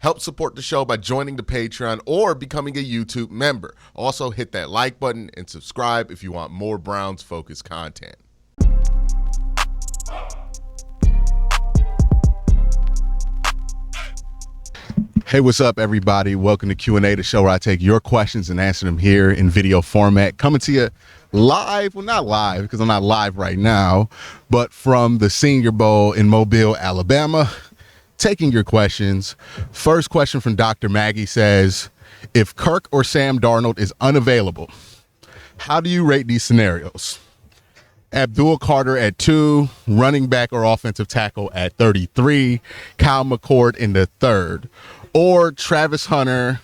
Help support the show by joining the Patreon or becoming a YouTube member. Also, hit that like button and subscribe if you want more Browns-focused content. Hey, what's up, everybody? Welcome to QnA, the show where I take your questions and answer them here in video format. Coming to you live, well, not live because I'm not live right now, but from the Senior Bowl in Mobile, Alabama. Taking your questions. First question from Dr. Maggie says, if Kirk or Sam Darnold is unavailable, how do you rate these scenarios? Abdul Carter at 2, running back or offensive tackle at 33, Kyle McCord in the 3rd, or Travis Hunter,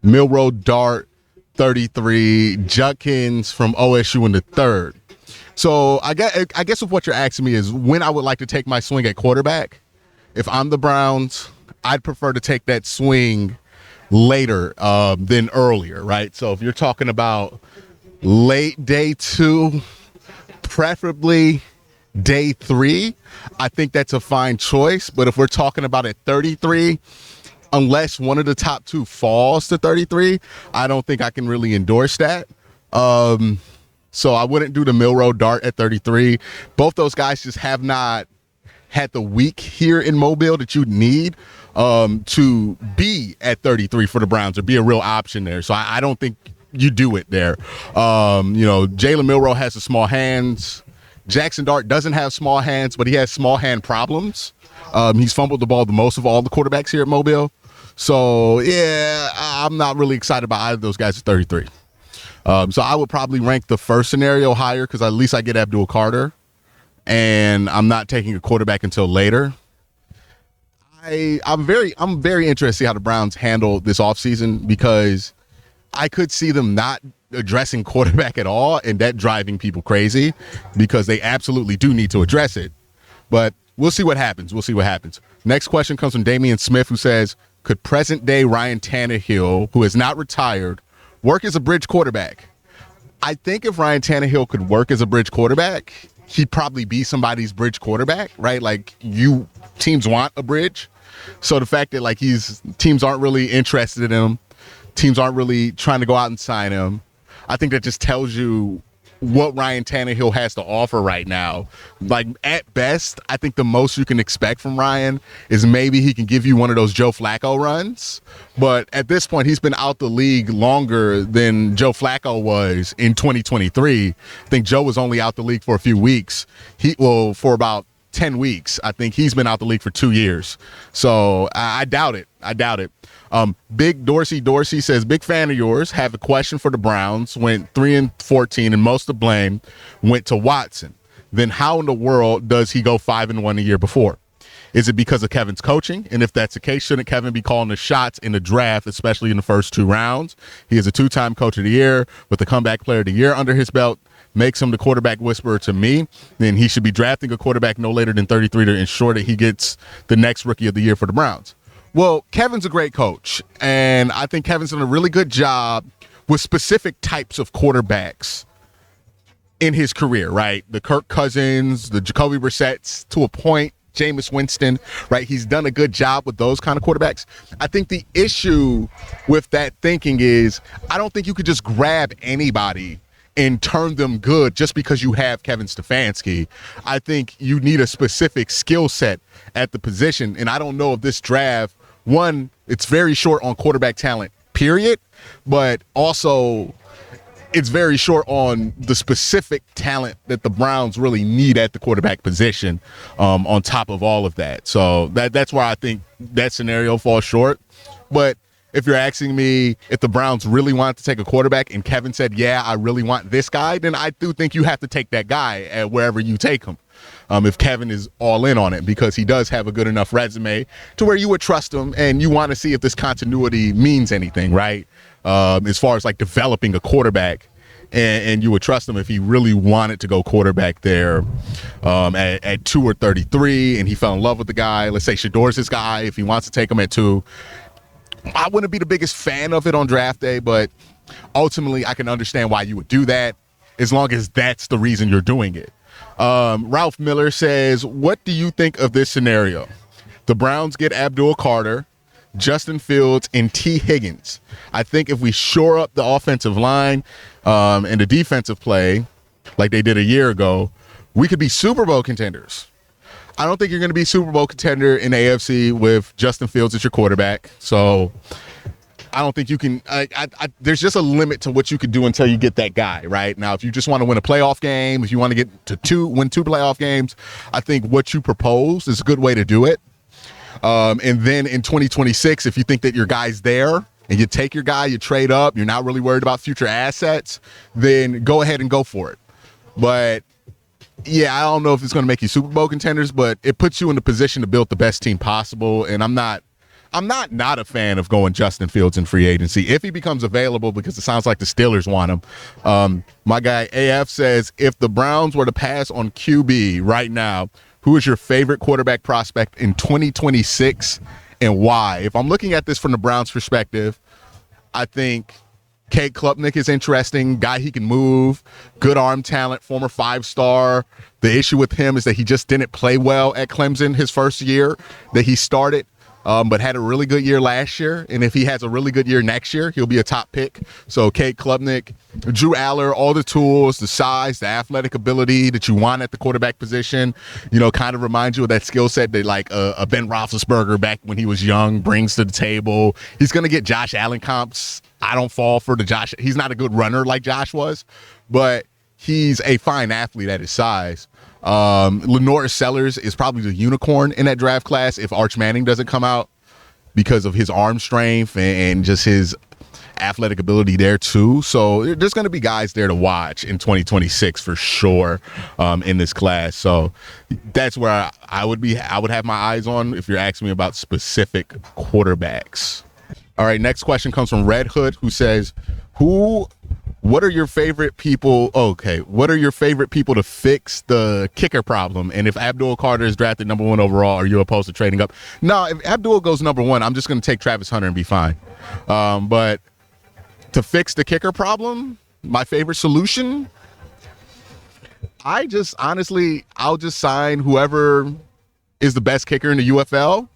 Milroe Dart, 33, Judkins from OSU in the 3rd. So I guess what you're asking me is when I would like to take my swing at quarterback. If I'm the Browns, I'd prefer to take that swing later than earlier, right? So if you're talking about late day 2, preferably day 3, I think that's a fine choice. But if we're talking about at 33, unless one of the top 2 falls to 33, I don't think I can really endorse that. So I wouldn't do the Milroe Dart at 33. Both those guys just have not had the week here in Mobile that you'd need to be at 33 for the Browns or be a real option there. So I don't think you do it there. Jalen Milroe has the small hands. Jackson Dart doesn't have small hands, but he has small hand problems. He's fumbled the ball the most of all the quarterbacks here at Mobile. So, yeah, I'm not really excited about either of those guys at 33. So I would probably rank the first scenario higher because at least I get Abdul Carter. And I'm not taking a quarterback until later. I'm very interested to see how the Browns handle this offseason because I could see them not addressing quarterback at all and that driving people crazy because they absolutely do need to address it. But we'll see what happens. Next question comes from Damian Smith, who says, could present-day Ryan Tannehill, who is not retired, work as a bridge quarterback? I think if Ryan Tannehill could work as a bridge quarterback, he'd probably be somebody's bridge quarterback, right? Like teams want a bridge. So the fact that teams aren't really interested in him, teams aren't really trying to go out and sign him, I think that just tells you what Ryan Tannehill has to offer right now. Like at best, I think the most you can expect from Ryan is maybe he can give you one of those Joe Flacco runs. But at this point, he's been out the league longer than Joe Flacco was in 2023. I think Joe was only out the league for a few weeks. For about 10 weeks. I think he's been out the league for 2 years. So I doubt it. Big Dorsey says, big fan of yours. Have a question for the Browns. Went 3-14 and most of the blame went to Watson. Then how in the world does he go 5-1 a year before? Is it because of Kevin's coaching? And if that's the case, shouldn't Kevin be calling the shots in the draft, especially in the first 2 rounds? He is a 2-time coach of the year with the comeback player of the year under his belt. Makes him the quarterback whisperer to me. Then he should be drafting a quarterback no later than 33 to ensure that he gets the next rookie of the year for the Browns. Well, Kevin's a great coach, and I think Kevin's done a really good job with specific types of quarterbacks in his career, right? The Kirk Cousins, the Jacoby Brissetts, to a point, Jameis Winston, right? He's done a good job with those kind of quarterbacks. I think the issue with that thinking is I don't think you could just grab anybody and turn them good just because you have Kevin Stefanski. I think you need a specific skill set at the position, and I don't know if this draft, one, it's very short on quarterback talent, period, but also it's very short on the specific talent that the Browns really need at the quarterback position on top of all of that. So that's why I think that scenario falls short. But if you're asking me if the Browns really want to take a quarterback and Kevin said, yeah, I really want this guy, then I do think you have to take that guy at wherever you take him. If Kevin is all in on it, because he does have a good enough resume to where you would trust him and you want to see if this continuity means anything, right? As far as like developing a quarterback, and you would trust him if he really wanted to go quarterback there at 2 or 33 and he fell in love with the guy. Let's say Shador's his guy. If he wants to take him at 2, I wouldn't be the biggest fan of it on draft day, but ultimately I can understand why you would do that as long as that's the reason you're doing it. Ralph Miller says, what do you think of this scenario? The Browns get Abdul Carter. Justin Fields, and T. Higgins. I think if we shore up the offensive line and the defensive play like they did a year ago, we could be Super Bowl contenders. I don't think you're going to be Super Bowl contender in the AFC with Justin Fields as your quarterback. So I don't think you can. There's just a limit to what you could do until you get that guy, right? Now, if you just want to win a playoff game, if you want to get to win two playoff games, I think what you propose is a good way to do it. And then in 2026, if you think that your guy's there and you take your guy, you trade up, you're not really worried about future assets, then go ahead and go for it. But yeah, I don't know if it's going to make you Super Bowl contenders, but it puts you in the position to build the best team possible. And I'm not a fan of going Justin Fields in free agency if he becomes available, because it sounds like the Steelers want him. My guy AF says, if the Browns were to pass on QB right now, who is your favorite quarterback prospect in 2026 and why? If I'm looking at this from the Browns perspective, I think Cade Klubnik is interesting. Guy, he can move, good arm talent, former 5-star. The issue with him is that he just didn't play well at Clemson his first year that he started. But had a really good year last year. And if he has a really good year next year, he'll be a top pick. So Cade Klubnik, Drew Aller, all the tools, the size, the athletic ability that you want at the quarterback position, kind of reminds you of that skill set that like a Ben Roethlisberger back when he was young brings to the table. He's going to get Josh Allen comps. I don't fall for the Josh. He's not a good runner like Josh was, but he's a fine athlete at his size. Lenore Sellers is probably the unicorn in that draft class if Arch Manning doesn't come out, because of his arm strength and just his athletic ability there too. So there's going to be guys there to watch in 2026 for sure in this class. So that's where I would have my eyes on if you're asking me about specific quarterbacks. All right, next question comes from Red Hood, who says, what are your favorite people? Okay, what are your favorite people to fix the kicker problem? And if Abdul Carter is drafted number 1 overall, are you opposed to trading up? No, if Abdul goes number 1, I'm just going to take Travis Hunter and be fine. But to fix the kicker problem, my favorite solution, I'll just sign whoever is the best kicker in the UFL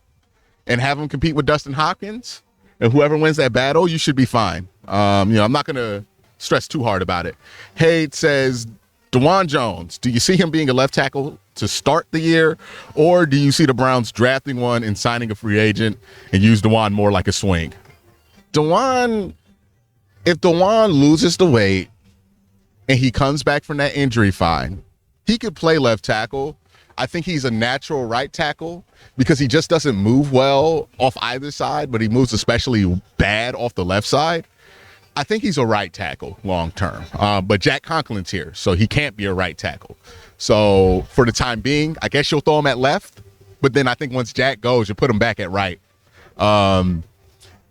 and have him compete with Dustin Hopkins. And whoever wins that battle, you should be fine. I'm not going to stress too hard about it. Hayde says, DeJuan Jones, do you see him being a left tackle to start the year, or do you see the Browns drafting one and signing a free agent and use DeJuan more like a swing? If DeJuan loses the weight and he comes back from that injury, fine. He could play left tackle. I think he's a natural right tackle because he just doesn't move well off either side, but he moves especially bad off the left side. I think he's a right tackle long term, but Jack Conklin's here, so he can't be a right tackle. So for the time being, I guess you'll throw him at left, but then I think once Jack goes, you put him back at right.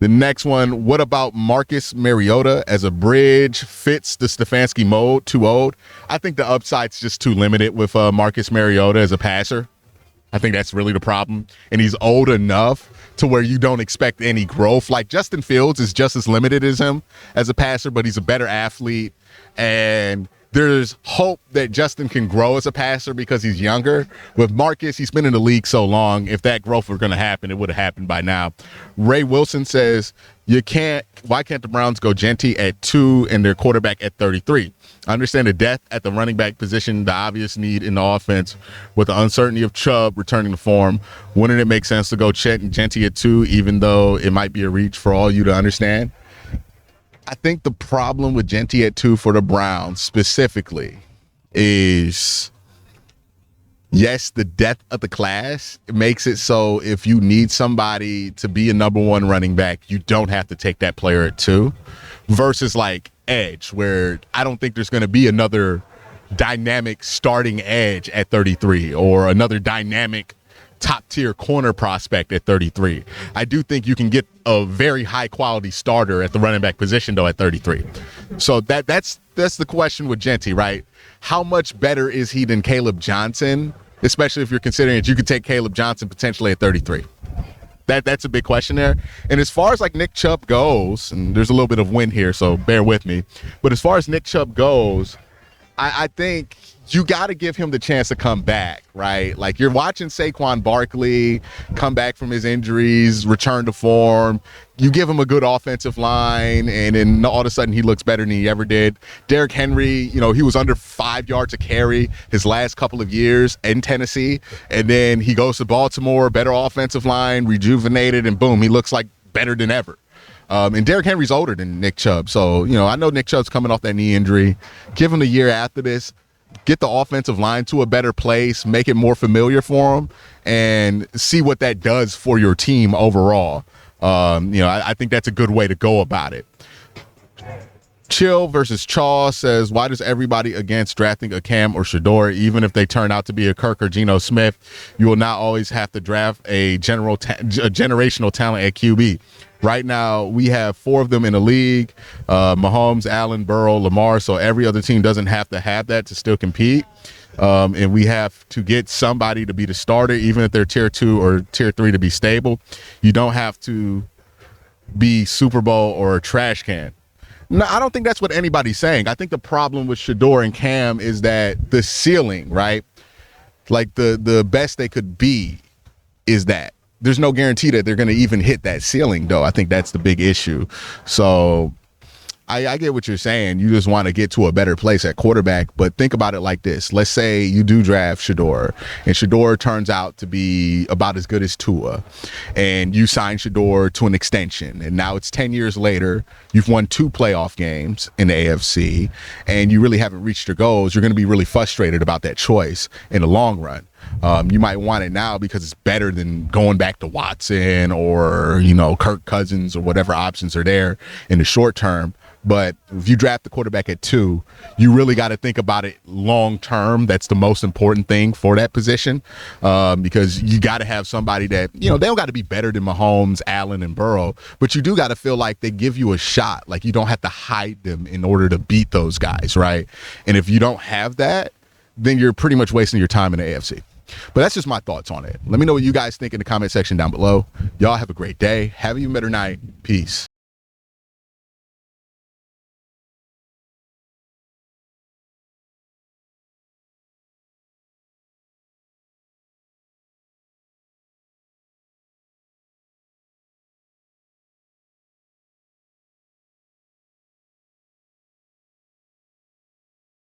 The next one, what about Marcus Mariota as a bridge? Fits the Stefanski mold, too old? I think the upside's just too limited with Marcus Mariota as a passer. I think that's really the problem. And he's old enough to where you don't expect any growth. Like Justin Fields is just as limited as him as a passer, but he's a better athlete. And there's hope that Justin can grow as a passer because he's younger. With Marcus, he's been in the league so long. If that growth were going to happen, it would have happened by now. Ray Wilson says, why can't the Browns go Genty at 2 and their quarterback at 33? I understand the depth at the running back position, the obvious need in the offense with the uncertainty of Chubb returning to form. Wouldn't it make sense to go Chet and Genty at 2, even though it might be a reach for all you to understand? I think the problem with Genty at 2 for the Browns specifically is, yes, the depth of the class makes it so if you need somebody to be a number 1 running back, you don't have to take that player at 2, versus like edge, where I don't think there's going to be another dynamic starting edge at 33 or another dynamic top tier corner prospect at 33. I do think you can get a very high quality starter at the running back position though at 33. So that's the question with Genty, right? How much better is he than Caleb Johnson, especially if you're considering that you could take Caleb Johnson potentially at 33? That's a big question there. And as far as like Nick Chubb goes, and there's a little bit of wind here, so bear with me, but as far as Nick Chubb goes, I think you got to give him the chance to come back, right? Like you're watching Saquon Barkley come back from his injuries, return to form. You give him a good offensive line, and then all of a sudden he looks better than he ever did. Derrick Henry, you know, he was under 5 yards a carry his last couple of years in Tennessee, and then he goes to Baltimore, better offensive line, rejuvenated, and boom, he looks like better than ever. And Derrick Henry's older than Nick Chubb. So, you know, I know Nick Chubb's coming off that knee injury. Give him a year after this. Get the offensive line to a better place. Make it more familiar for him. And see what that does for your team overall. You know, I think that's a good way to go about it. Chill versus Chaw says, why does everybody against drafting a Cam or Shador, even if they turn out to be a Kirk or Geno Smith, you will not always have to draft a generational talent at QB. Right now, we have 4 of them in the league, Mahomes, Allen, Burrow, Lamar, so every other team doesn't have to have that to still compete. And we have to get somebody to be the starter, even if they're tier 2 or tier 3 to be stable. You don't have to be Super Bowl or a trash can. No, I don't think that's what anybody's saying. I think the problem with Shador and Cam is that the ceiling, right? Like the best they could be is that. There's no guarantee that they're going to even hit that ceiling, though. I think that's the big issue. So I get what you're saying. You just want to get to a better place at quarterback, but think about it like this. Let's say you do draft Shador, and Shador turns out to be about as good as Tua, and you sign Shador to an extension, and now it's 10 years later. You've won 2 playoff games in the AFC, and you really haven't reached your goals. You're going to be really frustrated about that choice in the long run. You might want it now because it's better than going back to Watson or, you know, Kirk Cousins or whatever options are there in the short term. But if you draft the quarterback at 2, you really got to think about it long term. That's the most important thing for that position, because you got to have somebody that, you know, they don't got to be better than Mahomes, Allen, and Burrow, but you do got to feel like they give you a shot. Like you don't have to hide them in order to beat those guys, right? And if you don't have that, then you're pretty much wasting your time in the AFC. But that's just my thoughts on it. Let me know what you guys think in the comment section down below. Y'all have a great day. Have an even better night. Peace.